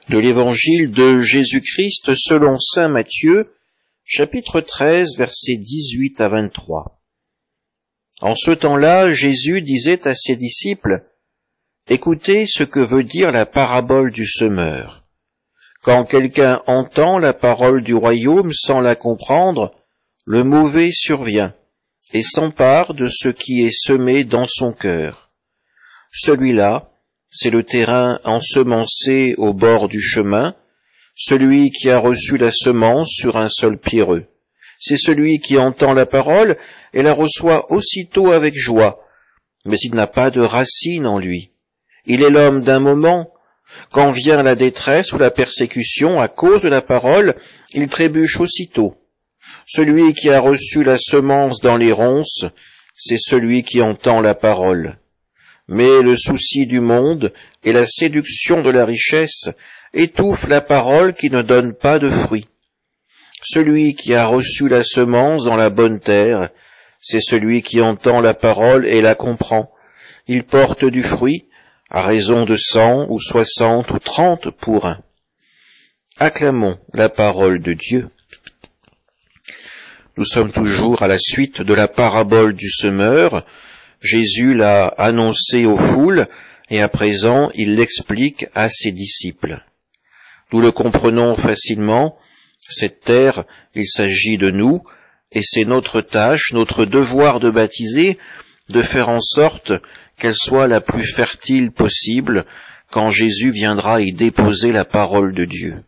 De l'évangile de Jésus-Christ selon saint Matthieu, chapitre 13, versets 18 à 23. En ce temps-là, Jésus disait à ses disciples, « Écoutez ce que veut dire la parabole du semeur. Quand quelqu'un entend la parole du royaume sans la comprendre, le mauvais survient et s'empare de ce qui est semé dans son cœur. Celui-là, c'est le terrain ensemencé au bord du chemin, celui qui a reçu la semence sur un sol pierreux. C'est celui qui entend la parole et la reçoit aussitôt avec joie, mais il n'a pas de racine en lui. Il est l'homme d'un moment. Quand vient la détresse ou la persécution à cause de la parole, il trébuche aussitôt. Celui qui a reçu la semence dans les ronces, c'est celui qui entend la parole. Mais le souci du monde et la séduction de la richesse étouffent la parole qui ne donne pas de fruit. Celui qui a reçu la semence dans la bonne terre, c'est celui qui entend la parole et la comprend. Il porte du fruit, à raison de 100 ou 60 ou 30 pour un. Acclamons la parole de Dieu. Nous sommes toujours à la suite de la parabole du semeur. Jésus l'a annoncé aux foules et à présent il l'explique à ses disciples. Nous le comprenons facilement, cette terre, il s'agit de nous et c'est notre tâche, notre devoir de baptiser, de faire en sorte qu'elle soit la plus fertile possible quand Jésus viendra y déposer la parole de Dieu.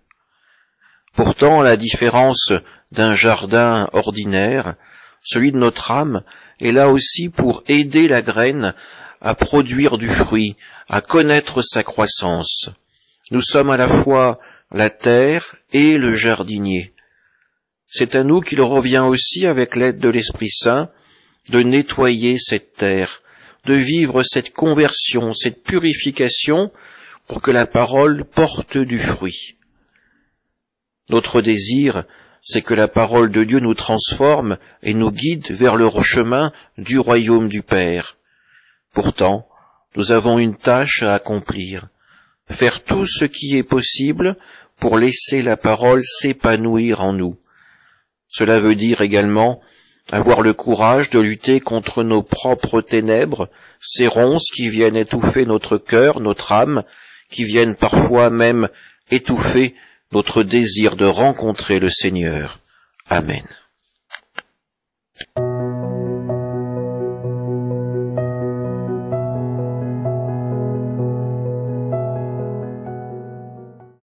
Pourtant, la différence d'un jardin ordinaire, celui de notre âme, est là aussi pour aider la graine à produire du fruit, à connaître sa croissance. Nous sommes à la fois la terre et le jardinier. C'est à nous qu'il revient aussi, avec l'aide de l'Esprit Saint, de nettoyer cette terre, de vivre cette conversion, cette purification, pour que la parole porte du fruit. Notre désir, c'est que la parole de Dieu nous transforme et nous guide vers le chemin du royaume du Père. Pourtant, nous avons une tâche à accomplir, faire tout ce qui est possible pour laisser la parole s'épanouir en nous. Cela veut dire également avoir le courage de lutter contre nos propres ténèbres, ces ronces qui viennent étouffer notre cœur, notre âme, qui viennent parfois même étouffer notre désir de rencontrer le Seigneur. Amen.